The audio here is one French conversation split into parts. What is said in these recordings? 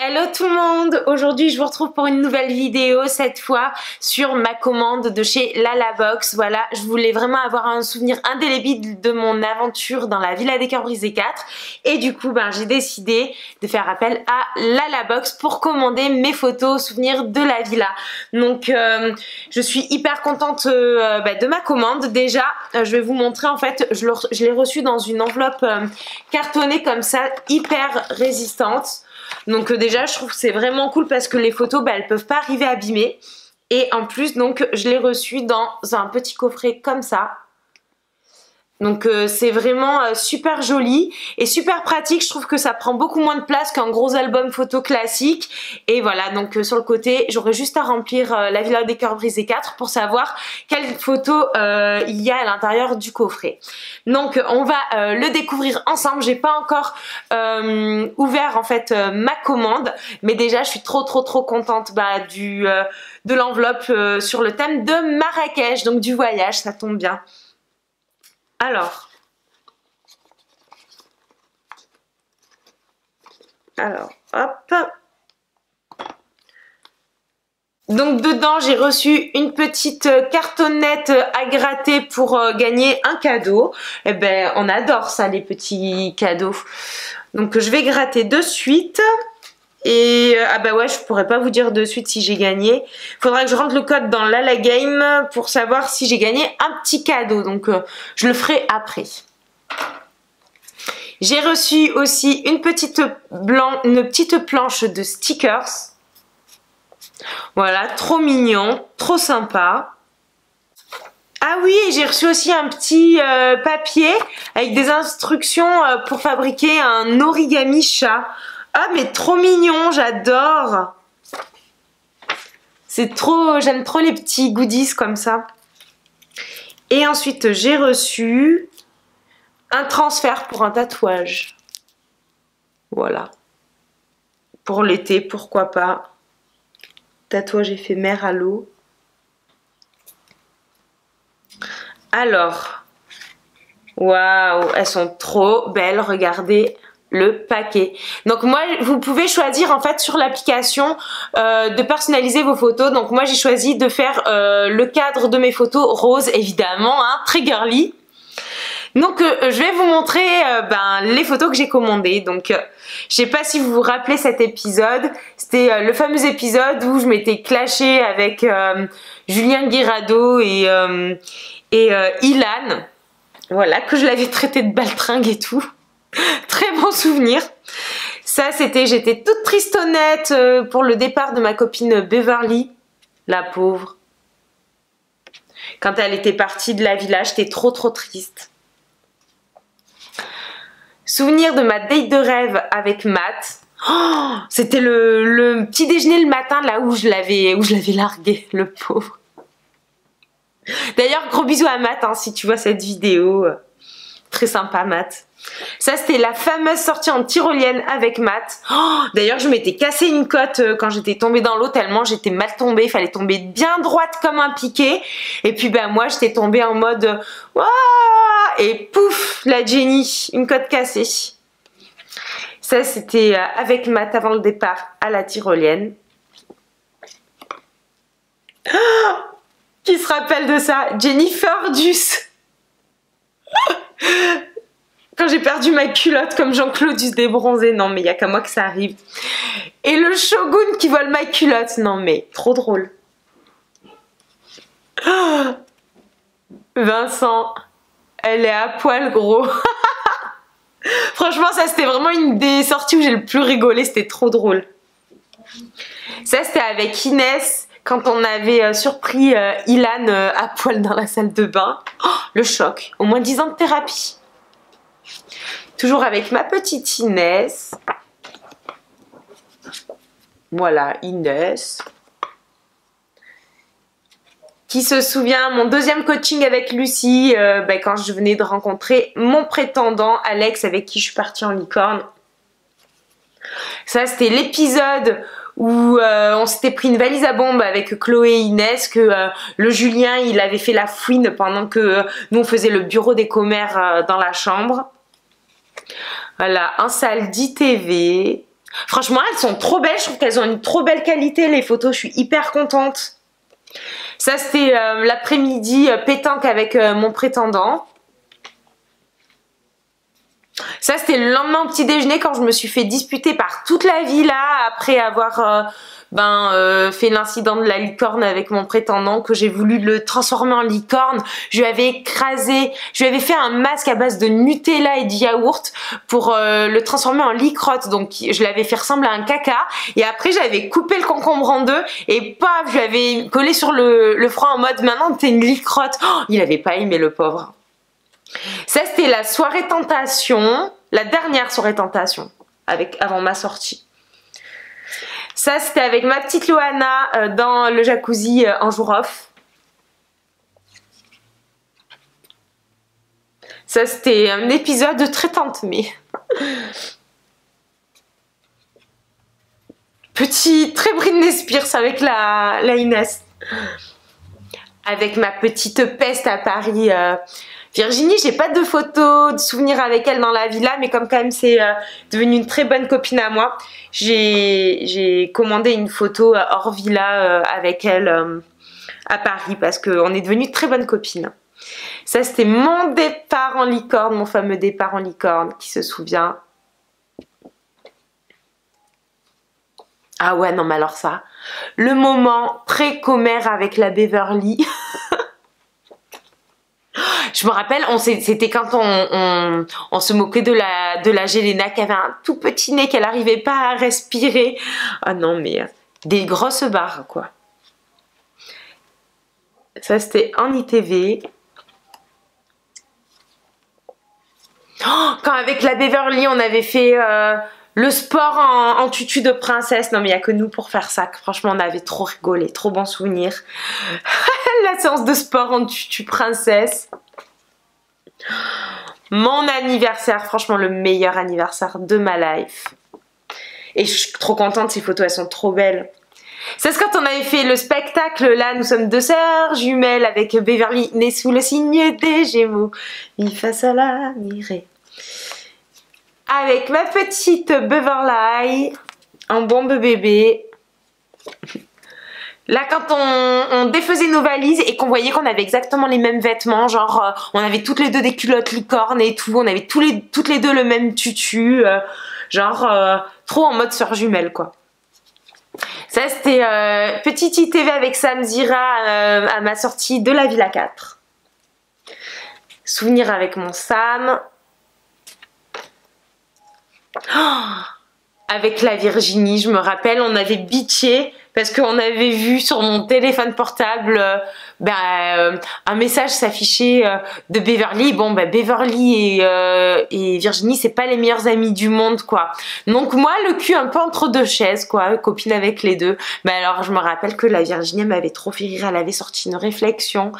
Hello tout le monde, aujourd'hui je vous retrouve pour une nouvelle vidéo, cette fois sur ma commande de chez Lalabox. Voilà, je voulais vraiment avoir un souvenir indélébile de mon aventure dans la Villa des Cœurs Brisés 4 et du coup j'ai décidé de faire appel à Lalabox pour commander mes photos souvenirs de la villa. Donc je suis hyper contente de ma commande. Déjà je vais vous montrer, en fait je l'ai reçu dans une enveloppe cartonnée comme ça, hyper résistante. Donc déjà je trouve que c'est vraiment cool parce que les photos elles peuvent pas arriver abîmées. Et en plus donc je l'ai reçu dans un petit coffret comme ça. Donc c'est vraiment super joli et super pratique. Je trouve que ça prend beaucoup moins de place qu'un gros album photo classique. Et voilà, donc sur le côté j'aurais juste à remplir la Villa des Cœurs Brisés 4 pour savoir quelles photos il y a à l'intérieur du coffret. Donc on va le découvrir ensemble. J'ai pas encore ouvert en fait ma commande, mais déjà je suis trop contente de l'enveloppe sur le thème de Marrakech, donc du voyage, ça tombe bien. Alors, hop. Donc dedans, j'ai reçu une petite cartonnette à gratter pour gagner un cadeau. Eh ben, on adore ça, les petits cadeaux. Donc je vais gratter de suite. Et ouais, je pourrais pas vous dire de suite si j'ai gagné. Faudra que je rentre le code dans Lala Game pour savoir si j'ai gagné un petit cadeau. Donc je le ferai après. J'ai reçu aussi une petite planche de stickers. Voilà, trop mignon, trop sympa. Ah oui, et j'ai reçu aussi un petit papier avec des instructions pour fabriquer un origami chat. Ah mais trop mignon, j'adore. C'est trop, j'aime trop les petits goodies comme ça. Et ensuite j'ai reçu un transfert pour un tatouage. Voilà. Pour l'été, pourquoi pas. Tatouage éphémère à l'eau. Alors, waouh, elles sont trop belles, regardez le paquet. Donc moi, vous pouvez choisir en fait sur l'application de personnaliser vos photos. Donc moi j'ai choisi de faire le cadre de mes photos rose, évidemment, hein, très girly. Donc je vais vous montrer les photos que j'ai commandées. Donc je sais pas si vous vous rappelez cet épisode, c'était le fameux épisode où je m'étais clashée avec Julien Guirado et Ilan. Voilà, que je l'avais traité de baltringue et tout. Très bon souvenir. Ça c'était, j'étais toute tristonnette pour le départ de ma copine Beverly, la pauvre. Quand elle était partie de la villa, j'étais trop triste. Souvenir de ma date de rêve avec Matt. Oh, c'était le petit déjeuner le matin là où je l'avais largué, le pauvre. D'ailleurs gros bisous à Matt hein, si tu vois cette vidéo. Très sympa Matt. Ça c'était la fameuse sortie en tyrolienne avec Matt. Oh, d'ailleurs je m'étais cassé une côte quand j'étais tombée dans l'eau tellement j'étais mal tombée. Il fallait tomber bien droite comme un piquet. Et puis moi j'étais tombée en mode Wouah! Et pouf, la Jenny, une côte cassée. Ça c'était avec Matt avant le départ à la tyrolienne. Oh, qui se rappelle de ça? Jennifer Duss. Quand j'ai perdu ma culotte comme Jean-Claude Duss débronzé. Non mais il n'y a qu'à moi que ça arrive. Et le Shogun qui vole ma culotte. Non mais trop drôle. Oh, Vincent, elle est à poil gros. Franchement ça c'était vraiment une des sorties où j'ai le plus rigolé. C'était trop drôle. Ça c'était avec Inès. Quand on avait surpris Ilan à poil dans la salle de bain. Oh, le choc. Au moins 10 ans de thérapie. Toujours avec ma petite Inès. Voilà, Inès. Qui se souvient, mon deuxième coaching avec Lucie, quand je venais de rencontrer mon prétendant, Alex, avec qui je suis partie en licorne. Ça, c'était l'épisode où on s'était pris une valise à bombe avec Chloé et Inès, que le Julien, il avait fait la fouine pendant que nous, on faisait le bureau des commères dans la chambre. Voilà, un sale d'ITV. Franchement, elles sont trop belles. Je trouve qu'elles ont une trop belle qualité, les photos. Je suis hyper contente. Ça, c'était l'après-midi pétanque avec mon prétendant. Ça, c'était le lendemain au petit déjeuner quand je me suis fait disputer par toute la villa après avoir fait l'incident de la licorne avec mon prétendant, que j'ai voulu le transformer en licorne. Je lui avais écrasé, je lui avais fait un masque à base de Nutella et de yaourt pour le transformer en licrotte. Donc je l'avais fait ressembler à un caca et après j'avais coupé le concombre en deux et paf, je lui avais collé sur le front en mode maintenant t'es une licrotte. Oh, il avait pas aimé le pauvre. Ça, c'était la soirée tentation, la dernière soirée tentation, avant ma sortie. Ça, c'était avec ma petite Loana dans le jacuzzi en jour off. Ça, c'était un épisode très tenté. Petit, très Britney Spears avec la Inès. Avec ma petite peste à Paris. Virginie, j'ai pas de photos, de souvenirs avec elle dans la villa, mais comme quand même c'est devenu une très bonne copine à moi, j'ai commandé une photo hors villa avec elle à Paris parce qu'on est devenues très bonnes copines. Ça, c'était mon départ en licorne, mon fameux départ en licorne, qui se souvient. Ah ouais, non mais alors ça, le moment pré-commère avec la Beverly. Je me rappelle, c'était quand on se moquait de la Jelena qui avait un tout petit nez, qu'elle n'arrivait pas à respirer. Ah non, mais des grosses barres, quoi. Ça, c'était en ITV. Oh, quand avec la Beverly, on avait fait le sport en tutu de princesse. Non, mais il n'y a que nous pour faire ça. Franchement, on avait trop rigolé, trop bons souvenirs. La séance de sport en tutu princesse. Mon anniversaire, franchement le meilleur anniversaire de ma life. Et je suis trop contente, ces photos elles sont trop belles. C'est quand on avait fait le spectacle, là nous sommes deux sœurs jumelles avec Beverly née sous le signe des Gémeaux. Mi fa sol la mi ré. Avec ma petite Beverly en bombe bébé. Là, quand on défaisait nos valises et qu'on voyait qu'on avait exactement les mêmes vêtements, genre on avait toutes les deux des culottes licornes et tout, on avait toutes les deux le même tutu, trop en mode sœur jumelle quoi. Ça c'était petite ITV avec Sam Zira à ma sortie de la Villa 4. Souvenir avec mon Sam. Oh, avec la Virginie, je me rappelle, on avait bitché parce qu'on avait vu sur mon téléphone portable un message s'afficher de Beverly. Bon, Beverly et Virginie, c'est pas les meilleures amies du monde, quoi. Donc moi, le cul un peu entre deux chaises, quoi, copine avec les deux. Alors, je me rappelle que la Virginie m'avait trop fait rire. Elle avait sorti une réflexion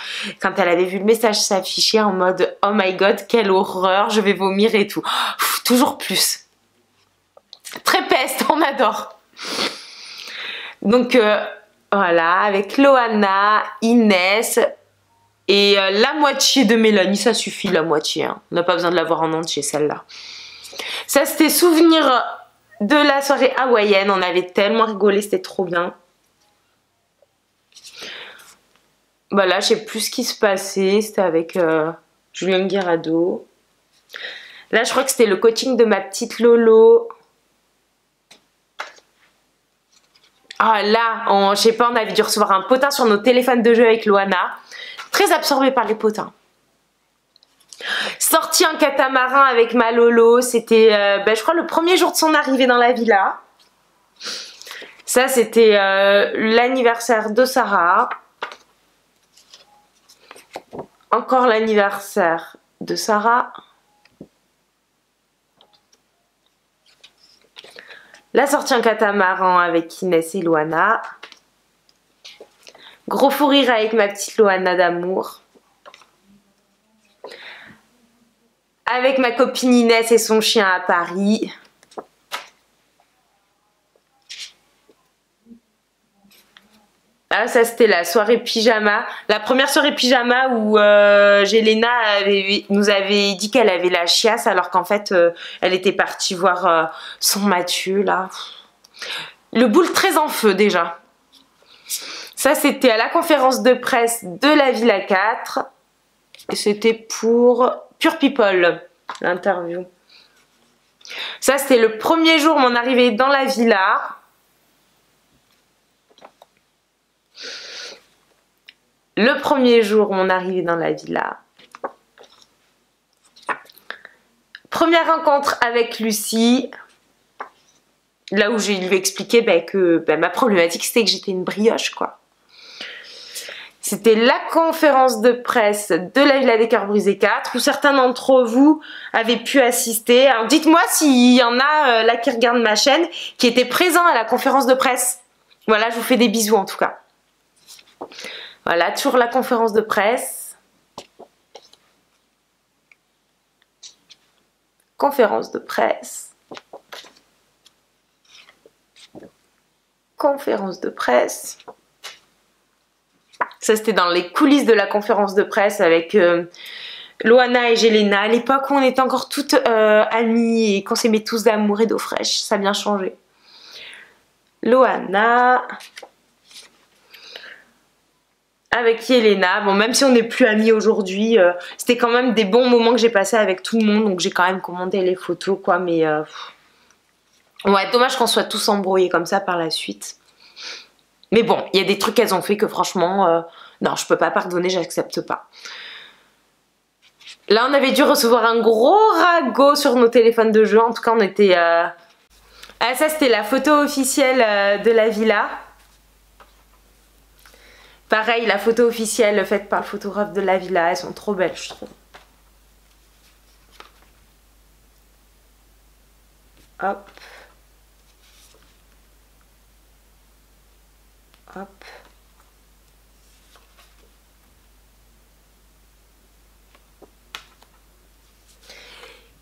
quand elle avait vu le message s'afficher en mode « Oh my God, quelle horreur, je vais vomir et tout. » Toujours plus. Très peste, on adore. Donc voilà, avec Loana, Inès et la moitié de Mélanie, ça suffit la moitié. Hein. On n'a pas besoin de la voir en entier celle-là. Ça c'était souvenir de la soirée hawaïenne, on avait tellement rigolé, c'était trop bien. Là, je sais plus ce qui se passait, c'était avec Julien Guirado. Là, je crois que c'était le coaching de ma petite Lolo. Ah là, je sais pas, on avait dû recevoir un potin sur nos téléphones de jeu avec Loana. Très absorbée par les potins. Sortie en catamaran avec ma Lolo. C'était, je crois, le premier jour de son arrivée dans la villa. Ça, c'était l'anniversaire de Sarah. Encore l'anniversaire de Sarah. La sortie en catamaran avec Inès et Loana. Gros fou rire avec ma petite Loana d'amour. Avec ma copine Inès et son chien à Paris. Ah, ça c'était la soirée pyjama, la première soirée pyjama où Jelena nous avait dit qu'elle avait la chiasse alors qu'en fait elle était partie voir son Mathieu là. Le boule très en feu déjà. Ça c'était à la conférence de presse de la Villa 4 et c'était pour Pure People, l'interview. Ça c'était le premier jour mon arrivée dans la villa. Le premier jour, mon arrivée dans la villa. Première rencontre avec Lucie. Là où je lui ai expliqué que ma problématique c'était que j'étais une brioche quoi. C'était la conférence de presse de la Villa des Cœurs Brisés 4 où certains d'entre vous avaient pu assister. Alors dites-moi s'il y en a là qui regardent ma chaîne qui étaient présents à la conférence de presse. Voilà, je vous fais des bisous en tout cas. Voilà, toujours la conférence de presse. Conférence de presse. Conférence de presse. Ça, c'était dans les coulisses de la conférence de presse avec Loana et Jelena. À l'époque où on était encore toutes amies et qu'on s'aimait tous d'amour et d'eau fraîche. Ça a bien changé. Loana... avec Yelena, bon même si on n'est plus amis aujourd'hui, c'était quand même des bons moments que j'ai passés avec tout le monde, donc j'ai quand même commandé les photos quoi, mais ouais, dommage qu'on soit tous embrouillés comme ça par la suite. Mais bon, il y a des trucs qu'elles ont fait que franchement, non je peux pas pardonner, j'accepte pas. Là on avait dû recevoir un gros ragot sur nos téléphones de jeu, en tout cas on était... Ah ça c'était la photo officielle de la villa. Pareil, la photo officielle faite par le photographe de la villa, elles sont trop belles, je trouve. Hop. Hop.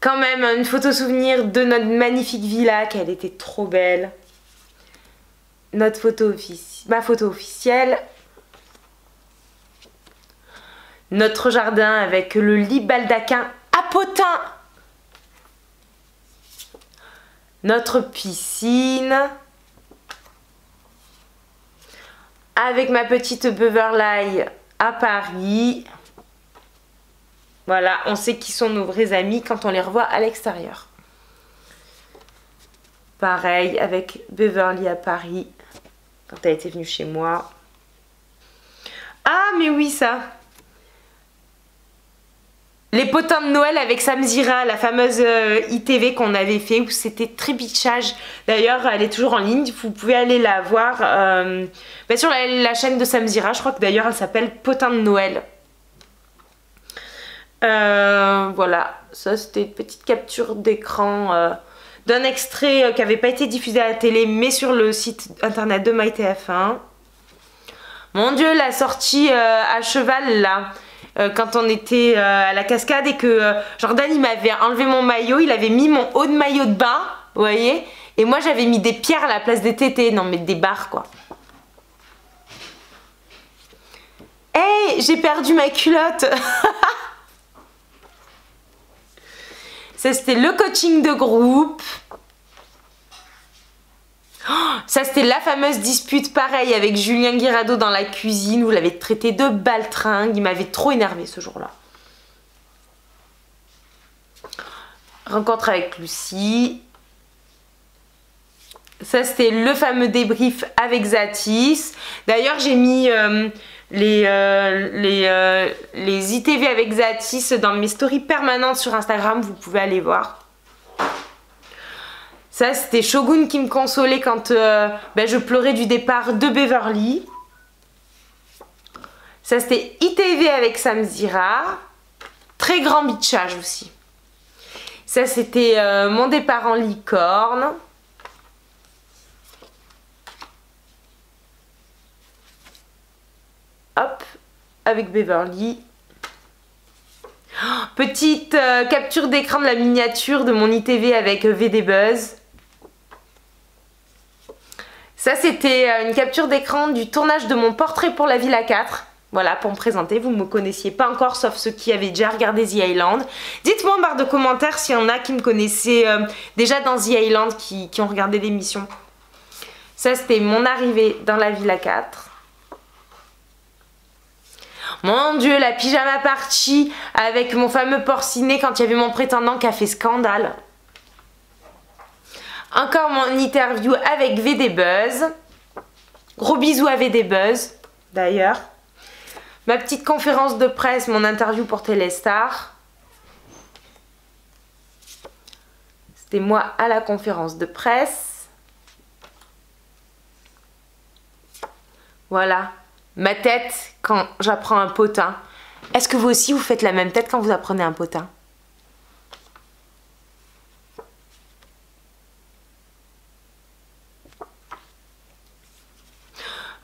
Quand même, une photo souvenir de notre magnifique villa, qu'elle était trop belle. Notre photo ma photo officielle. Notre jardin avec le lit baldaquin à potin. Notre piscine. Avec ma petite Beverly à Paris. Voilà, on sait qui sont nos vrais amis quand on les revoit à l'extérieur. Pareil avec Beverly à Paris. Quand elle était venue chez moi. Ah mais oui ça. Les potins de Noël avec Samzira, la fameuse ITV qu'on avait fait où c'était très bitchage. D'ailleurs, elle est toujours en ligne, vous pouvez aller la voir sur la chaîne de Samzira. Je crois que d'ailleurs elle s'appelle Potin de Noël. Voilà, ça c'était une petite capture d'écran d'un extrait qui n'avait pas été diffusé à la télé mais sur le site internet de MyTF1. Mon Dieu, la sortie à cheval là. Quand on était à la cascade et que Jordan il m'avait enlevé mon maillot, il avait mis mon haut de maillot de bain, vous voyez, et moi j'avais mis des pierres à la place des tétés, non mais des barres quoi. Hey, j'ai perdu ma culotte. Ça c'était le coaching de groupe. Ça c'était la fameuse dispute pareil avec Julien Guirado dans la cuisine où vous l'avez traité de baltringue, il m'avait trop énervé ce jour-là. Rencontre avec Lucie. Ça c'était le fameux débrief avec Zatis. D'ailleurs j'ai mis les ITV avec Zatis dans mes stories permanentes sur Instagram, vous pouvez aller voir. Ça c'était Shogun qui me consolait quand je pleurais du départ de Beverly. Ça c'était ITV avec Samzira. Très grand bitchage aussi. Ça c'était mon départ en licorne. Hop, avec Beverly. Petite capture d'écran de la miniature de mon ITV avec VD Buzz. Ça c'était une capture d'écran du tournage de mon portrait pour la Villa 4. Voilà, pour me présenter, vous ne me connaissiez pas encore, sauf ceux qui avaient déjà regardé The Island. Dites-moi en barre de commentaires s'il y en a qui me connaissaient déjà dans The Island, qui ont regardé l'émission. Ça c'était mon arrivée dans la Villa 4. Mon Dieu, la pyjama party avec mon fameux porcinet quand il y avait mon prétendant qui a fait scandale. Encore mon interview avec VD Buzz. Gros bisous à VD Buzz, d'ailleurs. Ma petite conférence de presse, mon interview pour Téléstar. C'était moi à la conférence de presse. Voilà. Ma tête quand j'apprends un potin. Est-ce que vous aussi vous faites la même tête quand vous apprenez un potin?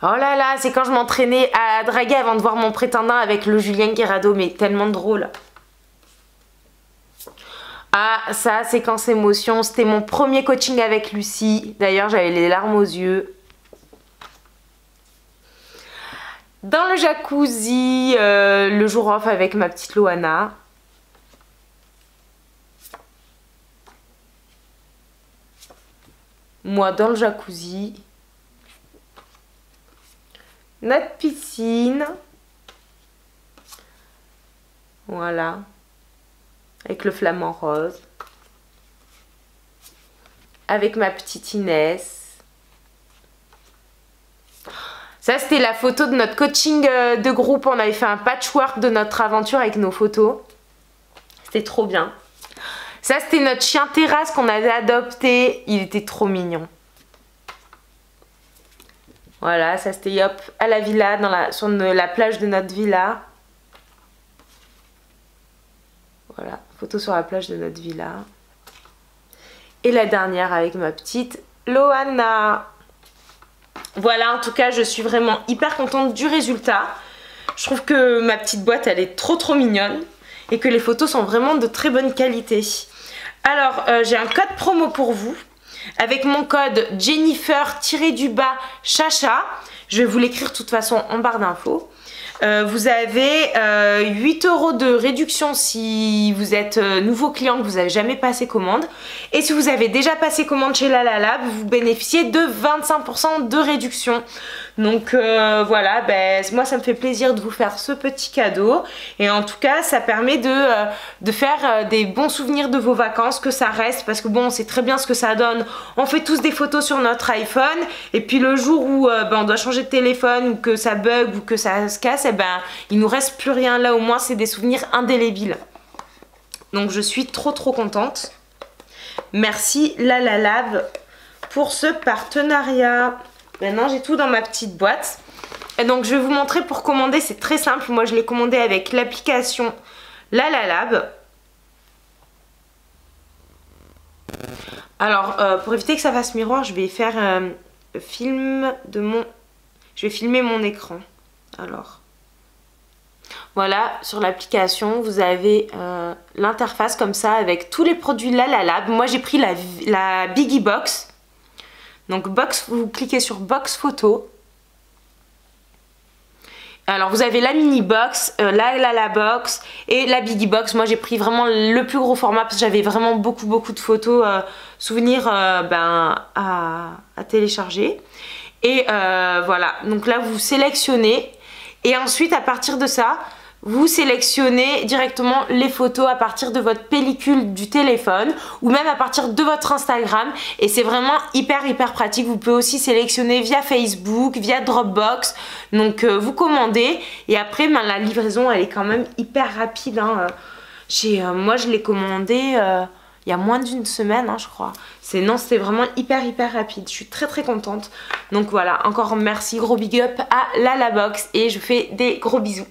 Oh là là, c'est quand je m'entraînais à draguer avant de voir mon prétendant avec le Julien Guerrado, mais tellement drôle. Ah, ça, séquence émotion, c'était mon premier coaching avec Lucie. D'ailleurs, j'avais les larmes aux yeux. Dans le jacuzzi, le jour off avec ma petite Loana. Moi dans le jacuzzi. Notre piscine. Voilà. Avec le flamant rose. Avec ma petite Inès. Ça c'était la photo de notre coaching de groupe. On avait fait un patchwork de notre aventure avec nos photos. C'était trop bien. Ça c'était notre chien terrasse qu'on avait adopté. Il était trop mignon. Voilà, ça c'était hop à la villa, sur la plage de notre villa. Voilà, photo sur la plage de notre villa. Et la dernière avec ma petite Loana. Voilà, en tout cas, je suis vraiment hyper contente du résultat. Je trouve que ma petite boîte, elle est trop mignonne. Et que les photos sont vraiment de très bonne qualité. Alors, j'ai un code promo pour vous. Avec mon code Jennifer-Chacha. Je vais vous l'écrire de toute façon en barre d'infos. Vous avez 8 € de réduction si vous êtes nouveau client, que vous n'avez jamais passé commande. Et si vous avez déjà passé commande chez Lalalab, vous bénéficiez de 25% de réduction. Donc voilà, moi ça me fait plaisir de vous faire ce petit cadeau. Et en tout cas, ça permet de faire des bons souvenirs de vos vacances, que ça reste. Parce que bon, on sait très bien ce que ça donne. On fait tous des photos sur notre iPhone. Et puis le jour où on doit changer de téléphone, ou que ça bug, ou que ça se casse, il nous reste plus rien. Là au moins c'est des souvenirs indélébiles. Donc je suis trop contente. Merci Lalalab pour ce partenariat. Maintenant j'ai tout dans ma petite boîte. Et donc je vais vous montrer pour commander, c'est très simple. Moi je l'ai commandé avec l'application Lalalab. Alors pour éviter que ça fasse miroir, je vais faire je vais filmer mon écran. Alors voilà, sur l'application vous avez l'interface comme ça avec tous les produits Lalalab. Moi j'ai pris la Biggie Box. Donc box, vous cliquez sur box photo. Alors vous avez la mini box, la box et la Biggie Box. Moi j'ai pris vraiment le plus gros format parce que j'avais vraiment beaucoup de photos souvenirs à télécharger. Et voilà, donc là vous sélectionnez et ensuite à partir de ça vous sélectionnez directement les photos à partir de votre pellicule du téléphone ou même à partir de votre Instagram, et c'est vraiment hyper pratique. Vous pouvez aussi sélectionner via Facebook, via Dropbox. Donc vous commandez et après la livraison elle est quand même hyper rapide hein. Moi je l'ai commandé il y a moins d'une semaine hein, je crois. C'était vraiment hyper rapide. Je suis très contente. Donc voilà, encore merci, gros big up à Lalabox et je fais des gros bisous.